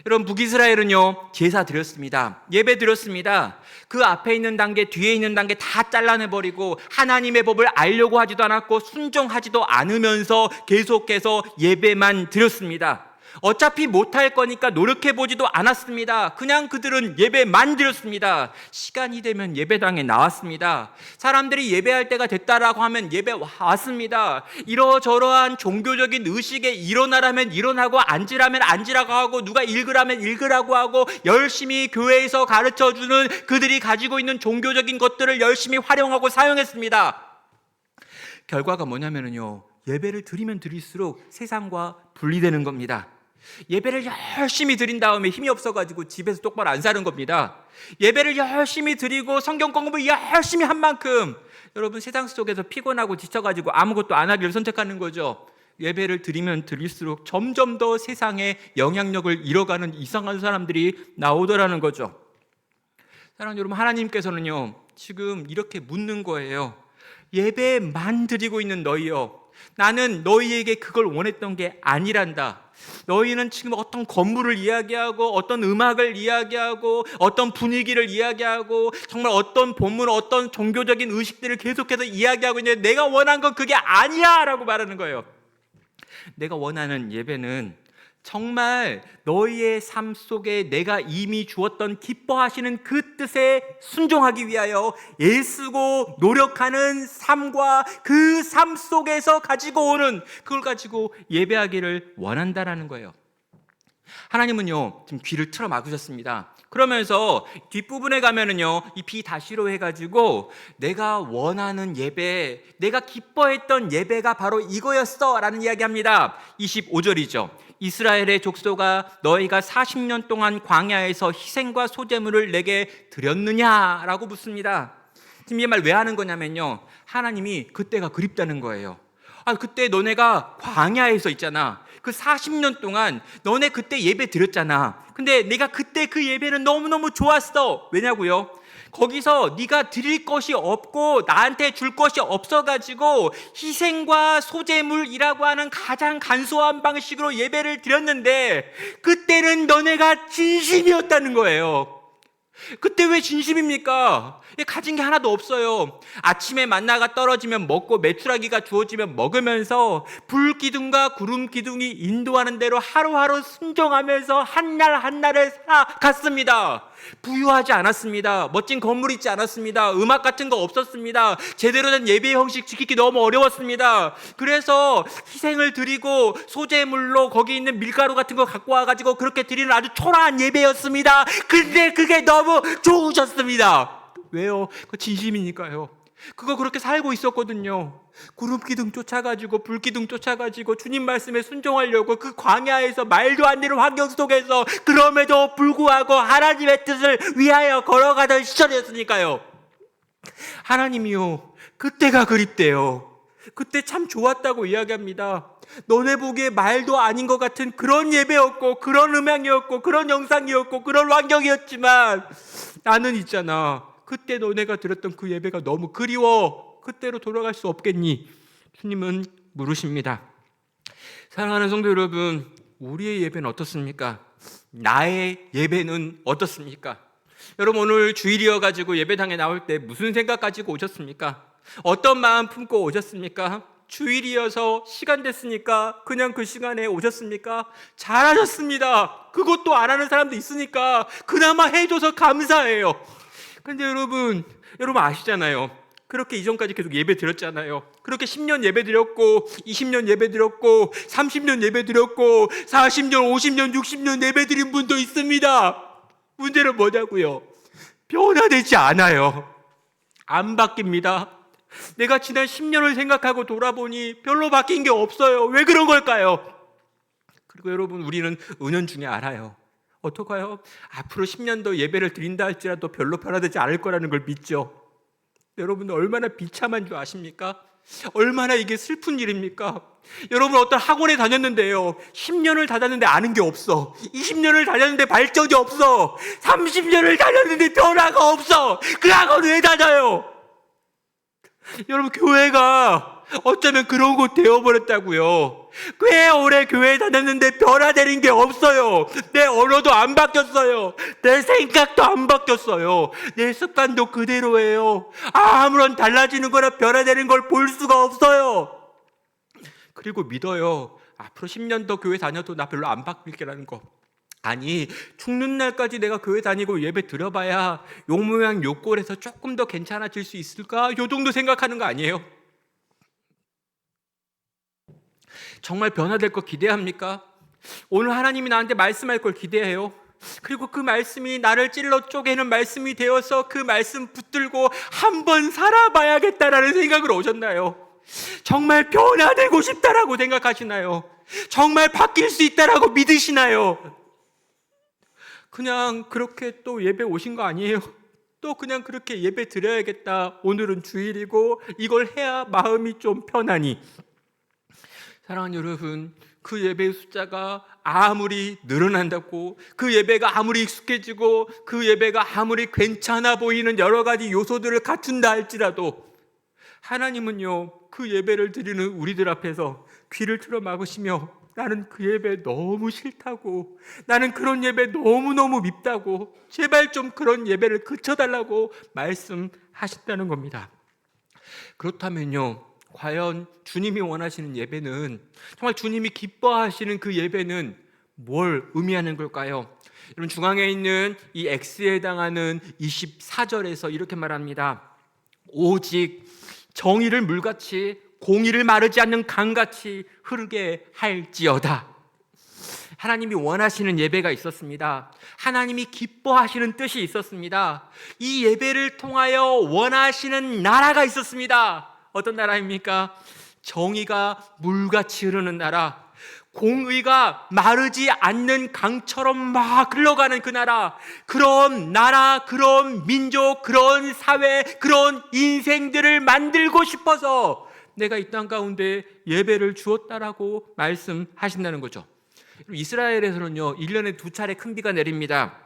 [SPEAKER 1] 여러분, 북이스라엘은요, 제사 드렸습니다. 예배 드렸습니다. 그 앞에 있는 단계, 뒤에 있는 단계 다 잘라내버리고 하나님의 법을 알려고 하지도 않았고 순종하지도 않으면서 계속해서 예배만 드렸습니다. 어차피 못할 거니까 노력해보지도 않았습니다. 그냥 그들은 예배만 드렸습니다. 시간이 되면 예배당에 나왔습니다. 사람들이 예배할 때가 됐다라고 하면 예배 왔습니다. 이러저러한 종교적인 의식에 일어나라면 일어나고 앉으라면 앉으라고 하고 누가 읽으라면 읽으라고 하고 열심히 교회에서 가르쳐주는 그들이 가지고 있는 종교적인 것들을 열심히 활용하고 사용했습니다. 결과가 뭐냐면요, 예배를 드리면 드릴수록 세상과 분리되는 겁니다. 예배를 열심히 드린 다음에 힘이 없어가지고 집에서 똑바로 안 사는 겁니다. 예배를 열심히 드리고 성경 공부를 열심히 한 만큼 여러분 세상 속에서 피곤하고 지쳐가지고 아무것도 안 하기를 선택하는 거죠. 예배를 드리면 드릴수록 점점 더 세상에 영향력을 잃어가는 이상한 사람들이 나오더라는 거죠. 사랑하는 여러분, 하나님께서는요 지금 이렇게 묻는 거예요. 예배만 드리고 있는 너희여, 나는 너희에게 그걸 원했던 게 아니란다. 너희는 지금 어떤 건물을 이야기하고 어떤 음악을 이야기하고 어떤 분위기를 이야기하고 정말 어떤 본문, 어떤 종교적인 의식들을 계속해서 이야기하고 있는데 내가 원한 건 그게 아니야 라고 말하는 거예요. 내가 원하는 예배는 정말 너희의 삶 속에 내가 이미 주었던 기뻐하시는 그 뜻에 순종하기 위하여 애쓰고 노력하는 삶과 그 삶 속에서 가지고 오는 그걸 가지고 예배하기를 원한다라는 거예요. 하나님은요 지금 귀를 틀어 막으셨습니다. 그러면서 뒷부분에 가면은요 이 비다시로 해가지고 내가 원하는 예배, 내가 기뻐했던 예배가 바로 이거였어 라는 이야기합니다. 25절이죠. 이스라엘의 족속아, 너희가 40년 동안 광야에서 희생과 소제물을 내게 드렸느냐라고 묻습니다. 지금 이 말 왜 하는 거냐면요, 하나님이 그때가 그립다는 거예요. 그때 너네가 광야에서 있잖아. 그 40년 동안 너네 그때 예배 드렸잖아. 근데 내가 그때 그 예배는 너무너무 좋았어. 왜냐고요? 거기서 네가 드릴 것이 없고 나한테 줄 것이 없어가지고 희생과 소제물이라고 하는 가장 간소한 방식으로 예배를 드렸는데 그때는 너네가 진심이었다는 거예요. 그때 왜 진심입니까? 가진 게 하나도 없어요. 아침에 만나가 떨어지면 먹고 메추라기가 주어지면 먹으면서 불기둥과 구름기둥이 인도하는 대로 하루하루 순종하면서 한 날 한 날을 살아갔습니다. 부유하지 않았습니다. 멋진 건물 있지 않았습니다. 음악 같은 거 없었습니다. 제대로 된 예배 형식 지키기 너무 어려웠습니다. 그래서 희생을 드리고 소제물로 거기 있는 밀가루 같은 거 갖고 와가지고 그렇게 드리는 아주 초라한 예배였습니다. 근데 그게 너무 좋으셨습니다. 왜요? 그 진심이니까요. 그거 그렇게 살고 있었거든요. 구름기둥 쫓아가지고 불기둥 쫓아가지고 주님 말씀에 순종하려고 그 광야에서 말도 안 되는 환경 속에서 그럼에도 불구하고 하나님의 뜻을 위하여 걸어가던 시절이었으니까요. 하나님이요 그때가 그립대요. 그때 참 좋았다고 이야기합니다. 너네 보기에 말도 아닌 것 같은 그런 예배였고 그런 음향이었고 그런 영상이었고 그런 환경이었지만 나는 있잖아, 그때 너네가 드렸던 그 예배가 너무 그리워. 그때로 돌아갈 수 없겠니? 주님은 물으십니다. 사랑하는 성도 여러분, 우리의 예배는 어떻습니까? 나의 예배는 어떻습니까? 여러분, 오늘 주일이어가지고 예배당에 나올 때 무슨 생각 가지고 오셨습니까? 어떤 마음 품고 오셨습니까? 주일이어서 시간 됐으니까 그냥 그 시간에 오셨습니까? 잘하셨습니다. 그것도 안 하는 사람도 있으니까 그나마 해줘서 감사해요. 근데 여러분 아시잖아요. 그렇게 이전까지 계속 예배 드렸잖아요. 그렇게 10년 예배 드렸고 20년 예배 드렸고 30년 예배 드렸고 40년, 50년, 60년 예배 드린 분도 있습니다. 문제는 뭐냐고요? 변화되지 않아요. 안 바뀝니다. 내가 지난 10년을 생각하고 돌아보니 별로 바뀐 게 없어요. 왜 그런 걸까요? 그리고 여러분, 우리는 은연중에 알아요. 어떡해요? 앞으로 10년 더 예배를 드린다 할지라도 별로 변화되지 않을 거라는 걸 믿죠. 여러분, 얼마나 비참한 줄 아십니까? 얼마나 이게 슬픈 일입니까? 여러분, 어떤 학원에 다녔는데요 10년을 다녔는데 아는 게 없어. 20년을 다녔는데 발전이 없어. 30년을 다녔는데 변화가 없어. 그 학원 왜 다녀요? 여러분, 교회가 어쩌면 그런 곳 되어버렸다고요. 꽤 오래 교회 다녔는데 변화되는 게 없어요. 내 언어도 안 바뀌었어요. 내 생각도 안 바뀌었어요. 내 습관도 그대로예요. 아무런 달라지는 거나 변화되는 걸 볼 수가 없어요. 그리고 믿어요. 앞으로 10년 더 교회 다녀도 나 별로 안 바뀔 게라는 거. 아니, 죽는 날까지 내가 교회 다니고 예배 드려봐야 요 모양 요 꼴에서 조금 더 괜찮아질 수 있을까? 요 정도 생각하는 거 아니에요? 정말 변화될 거 기대합니까? 오늘 하나님이 나한테 말씀할 걸 기대해요. 그리고 그 말씀이 나를 찔러 쪼개는 말씀이 되어서 그 말씀 붙들고 한번 살아봐야겠다라는 생각으로 오셨나요? 정말 변화되고 싶다라고 생각하시나요? 정말 바뀔 수 있다라고 믿으시나요? 그냥 그렇게 또 예배 오신 거 아니에요? 또 그냥 그렇게 예배 드려야겠다, 오늘은 주일이고 이걸 해야 마음이 좀 편하니. 사랑하는 여러분, 그 예배의 숫자가 아무리 늘어난다고, 그 예배가 아무리 익숙해지고, 그 예배가 아무리 괜찮아 보이는 여러 가지 요소들을 갖춘다 할지라도 하나님은요, 그 예배를 드리는 우리들 앞에서 귀를 틀어 막으시며 나는 그 예배 너무 싫다고, 나는 그런 예배 너무너무 밉다고, 제발 좀 그런 예배를 그쳐달라고 말씀하신다는 겁니다. 그렇다면요, 과연 주님이 원하시는 예배는, 정말 주님이 기뻐하시는 그 예배는 뭘 의미하는 걸까요? 여러분, 중앙에 있는 이 X에 해당하는 24절에서 이렇게 말합니다. 오직 정의를 물같이 공의를 마르지 않는 강같이 흐르게 할지어다. 하나님이 원하시는 예배가 있었습니다. 하나님이 기뻐하시는 뜻이 있었습니다. 이 예배를 통하여 원하시는 나라가 있었습니다. 어떤 나라입니까? 정의가 물같이 흐르는 나라, 공의가 마르지 않는 강처럼 막 흘러가는 그 나라, 그런 나라, 그런 민족, 그런 사회, 그런 인생들을 만들고 싶어서 내가 이 땅 가운데 예배를 주었다라고 말씀하신다는 거죠. 이스라엘에서는요, 1년에 2차례 큰 비가 내립니다.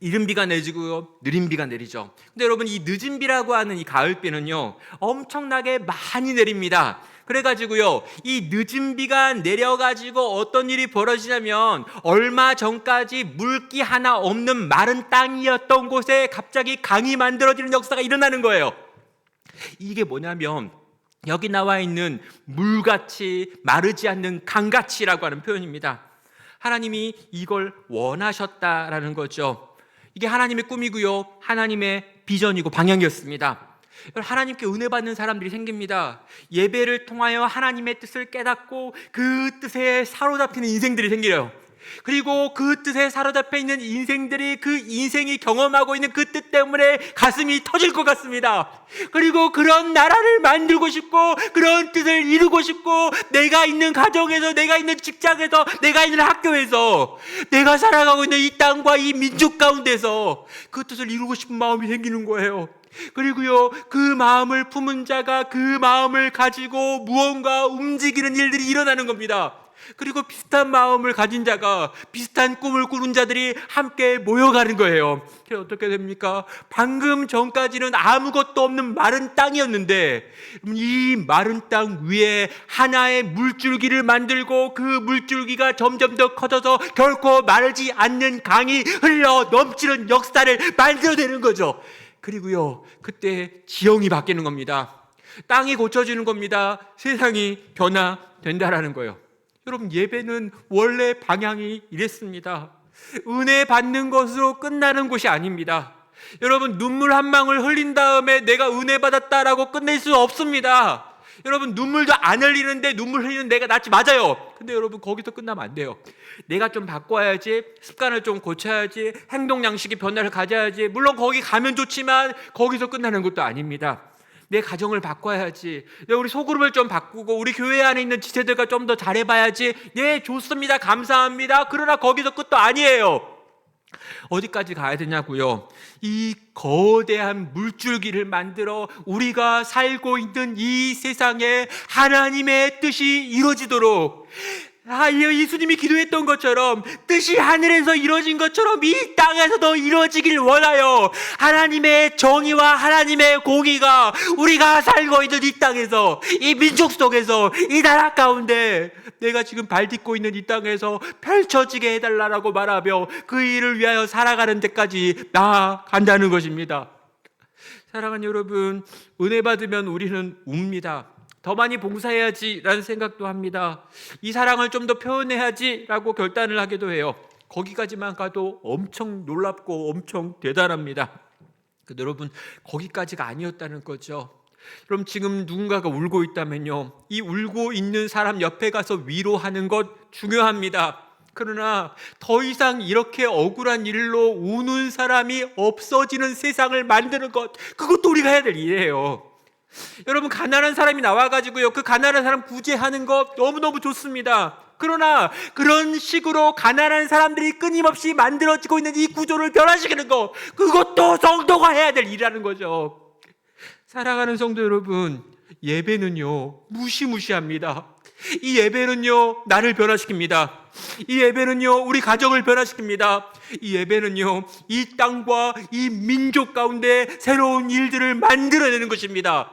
[SPEAKER 1] 이른 비가 내리고요, 느린 비가 내리죠. 근데 여러분, 이 늦은 비라고 하는 이 가을비는요, 엄청나게 많이 내립니다. 그래가지고요, 이 늦은 비가 내려가지고 어떤 일이 벌어지냐면, 얼마 전까지 물기 하나 없는 마른 땅이었던 곳에 갑자기 강이 만들어지는 역사가 일어나는 거예요. 이게 뭐냐면, 여기 나와 있는 물같이 마르지 않는 강같이라고 하는 표현입니다. 하나님이 이걸 원하셨다라는 거죠. 이게 하나님의 꿈이고요, 하나님의 비전이고 방향이었습니다. 하나님께 은혜 받는 사람들이 생깁니다. 예배를 통하여 하나님의 뜻을 깨닫고 그 뜻에 사로잡히는 인생들이 생겨요. 그리고 그 뜻에 사로잡혀 있는 인생들이 그 인생이 경험하고 있는 그 뜻 때문에 가슴이 터질 것 같습니다. 그리고 그런 나라를 만들고 싶고, 그런 뜻을 이루고 싶고, 내가 있는 가정에서, 내가 있는 직장에서, 내가 있는 학교에서, 내가 살아가고 있는 이 땅과 이 민족 가운데서 그 뜻을 이루고 싶은 마음이 생기는 거예요. 그리고요, 그 마음을 품은 자가 그 마음을 가지고 무언가 움직이는 일들이 일어나는 겁니다. 그리고 비슷한 마음을 가진 자가, 비슷한 꿈을 꾸는 자들이 함께 모여가는 거예요. 그게 어떻게 됩니까? 방금 전까지는 아무것도 없는 마른 땅이었는데, 이 마른 땅 위에 하나의 물줄기를 만들고, 그 물줄기가 점점 더 커져서 결코 마르지 않는 강이 흘러 넘치는 역사를 만들어내는 거죠. 그리고요, 그때 지형이 바뀌는 겁니다. 땅이 고쳐지는 겁니다. 세상이 변화된다라는 거예요. 여러분, 예배는 원래 방향이 이랬습니다. 은혜 받는 것으로 끝나는 곳이 아닙니다. 여러분, 눈물 한 방울 흘린 다음에 내가 은혜 받았다라고 끝낼 수 없습니다. 여러분, 눈물도 안 흘리는데 눈물 흘리는 내가 낫지, 맞아요. 근데 여러분, 거기서 끝나면 안 돼요. 내가 좀 바꿔야지, 습관을 좀 고쳐야지, 행동 양식의 변화를 가져야지. 물론 거기 가면 좋지만 거기서 끝나는 것도 아닙니다. 내 가정을 바꿔야지, 우리 소그룹을 좀 바꾸고 우리 교회 안에 있는 지체들과 좀 더 잘해봐야지. 네, 좋습니다, 감사합니다. 그러나 거기서 끝도 아니에요. 어디까지 가야 되냐고요? 이 거대한 물줄기를 만들어 우리가 살고 있는 이 세상에 하나님의 뜻이 이루어지도록, 예수님이 기도했던 것처럼, 뜻이 하늘에서 이루어진 것처럼 이 땅에서도 이루어지길 원하여 하나님의 정의와 하나님의 공의가 우리가 살고 있는 이 땅에서, 이 민족 속에서, 이 나라 가운데, 내가 지금 발 딛고 있는 이 땅에서 펼쳐지게 해달라고 말하며 그 일을 위하여 살아가는 데까지 나아간다는 것입니다. 사랑하는 여러분, 은혜 받으면 우리는 웁니다. 더 많이 봉사해야지라는 생각도 합니다. 이 사랑을 좀 더 표현해야지라고 결단을 하기도 해요. 거기까지만 가도 엄청 놀랍고 엄청 대단합니다. 근데 여러분, 거기까지가 아니었다는 거죠. 그럼 지금 누군가가 울고 있다면요, 이 울고 있는 사람 옆에 가서 위로하는 것 중요합니다. 그러나 더 이상 이렇게 억울한 일로 우는 사람이 없어지는 세상을 만드는 것, 그것도 우리가 해야 될 일이에요. 여러분, 가난한 사람이 나와가지고요, 그 가난한 사람 구제하는 거 너무너무 좋습니다. 그러나 그런 식으로 가난한 사람들이 끊임없이 만들어지고 있는 이 구조를 변화시키는 거, 그것도 성도가 해야 될 일이라는 거죠. 사랑하는 성도 여러분, 예배는요 무시무시합니다. 이 예배는요 나를 변화시킵니다. 이 예배는요 우리 가정을 변화시킵니다. 이 예배는요 이 땅과 이 민족 가운데 새로운 일들을 만들어내는 것입니다.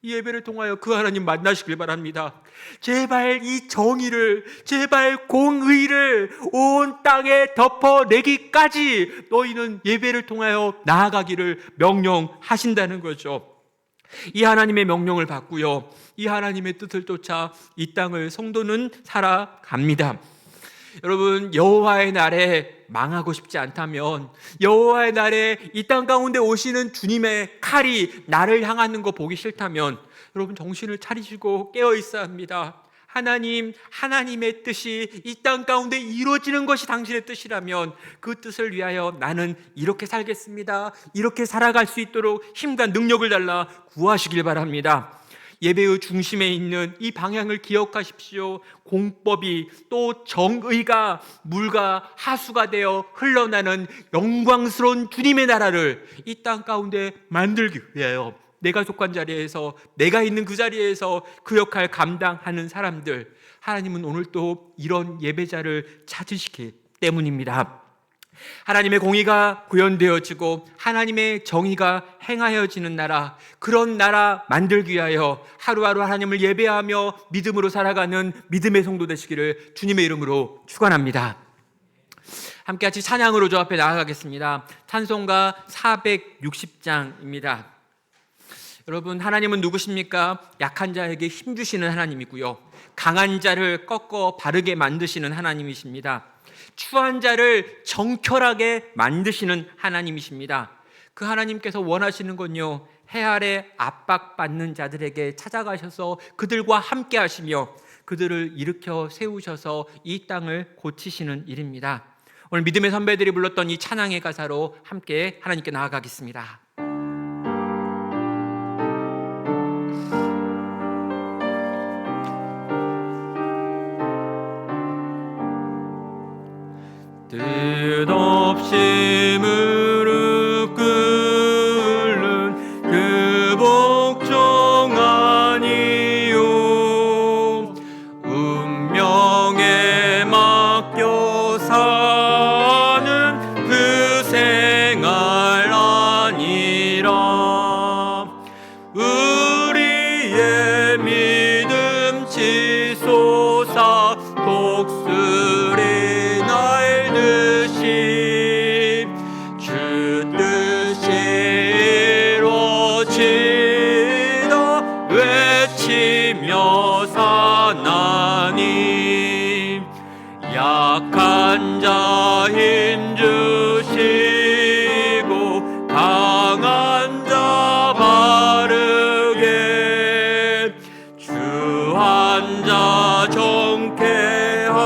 [SPEAKER 1] 이 예배를 통하여 그 하나님 만나시길 바랍니다. 제발 이 정의를, 제발 공의를 온 땅에 덮어내기까지 너희는 예배를 통하여 나아가기를 명령하신다는 거죠. 이 하나님의 명령을 받고요, 이 하나님의 뜻을 쫓아 이 땅을 성도는 살아갑니다. 여러분, 여호와의 날에 망하고 싶지 않다면, 여호와의 날에 이 땅 가운데 오시는 주님의 칼이 나를 향하는 거 보기 싫다면, 여러분 정신을 차리시고 깨어 있어야 합니다. 하나님의 뜻이 이 땅 가운데 이루어지는 것이 당신의 뜻이라면 그 뜻을 위하여 나는 이렇게 살겠습니다, 이렇게 살아갈 수 있도록 힘과 능력을 달라 구하시길 바랍니다. 예배의 중심에 있는 이 방향을 기억하십시오. 공법이 또 정의가 물과 하수가 되어 흘러나는 영광스러운 주님의 나라를 이 땅 가운데 만들기 위하여 내가 속한 자리에서, 내가 있는 그 자리에서 그 역할 감당하는 사람들, 하나님은 오늘 또 이런 예배자를 찾으시기 때문입니다. 하나님의 공의가 구현되어지고 하나님의 정의가 행하여지는 나라, 그런 나라 만들기 위하여 하루하루 하나님을 예배하며 믿음으로 살아가는 믿음의 성도 되시기를 주님의 이름으로 축원합니다. 함께 같이 찬양으로 저 앞에 나아가겠습니다. 찬송가 460장입니다. 여러분, 하나님은 누구십니까? 약한 자에게 힘 주시는 하나님이고요, 강한 자를 꺾어 바르게 만드시는 하나님이십니다. 추한 자를 정결하게 만드시는 하나님이십니다. 그 하나님께서 원하시는 건요, 해 아래 압박받는 자들에게 찾아가셔서 그들과 함께 하시며 그들을 일으켜 세우셔서 이 땅을 고치시는 일입니다. 오늘 믿음의 선배들이 불렀던 이 찬양의 가사로 함께 하나님께 나아가겠습니다. 뜻없이 무릎 꿇는 그 복종 아니요, 운명에 맡겨 사는 그 생활 아니라, 우리의 믿음 치솟아 독수리 주 뜻이 이루어지다 외치며 사나니, 약한 자 힘 주시고 강한 자 바르게, 주한 자 정케함이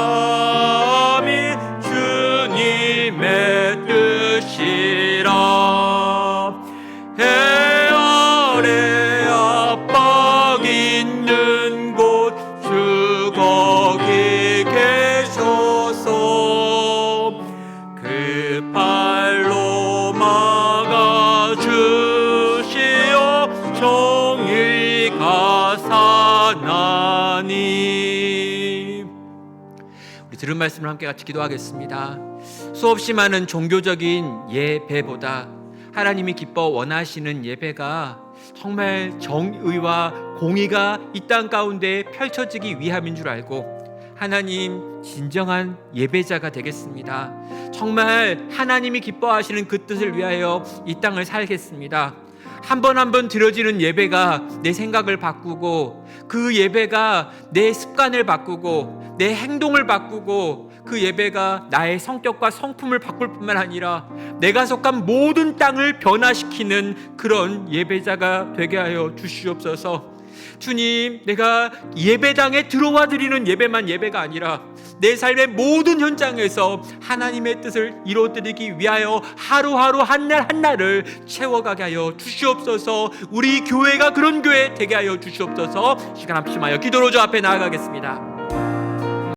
[SPEAKER 1] 주님의 뜻이라. 해 아래 압박 있는 곳 주 거기 계셔서 그 팔로 막아주시어 정의가 사나니. 우리 들은 말씀을 함께 같이 기도하겠습니다. 수없이 많은 종교적인 예배보다 하나님이 기뻐 원하시는 예배가 정말 정의와 공의가 이 땅 가운데 펼쳐지기 위함인 줄 알고 하나님, 진정한 예배자가 되겠습니다. 정말 하나님이 기뻐하시는 그 뜻을 위하여 이 땅을 살겠습니다. 한 번 한 번 드려지는 예배가 내 생각을 바꾸고 그 예배가 내 습관을 바꾸고 내 행동을 바꾸고 그 예배가 나의 성격과 성품을 바꿀 뿐만 아니라 내가 속한 모든 땅을 변화시키는 그런 예배자가 되게 하여 주시옵소서. 주님, 내가 예배당에 들어와 드리는 예배만 예배가 아니라 내 삶의 모든 현장에서 하나님의 뜻을 이루어드리기 위하여 하루하루 한날 한날을 채워가게 하여 주시옵소서. 우리 교회가 그런 교회 되게 하여 주시옵소서. 시간 합심하여 기도로 주 앞에 나아가겠습니다.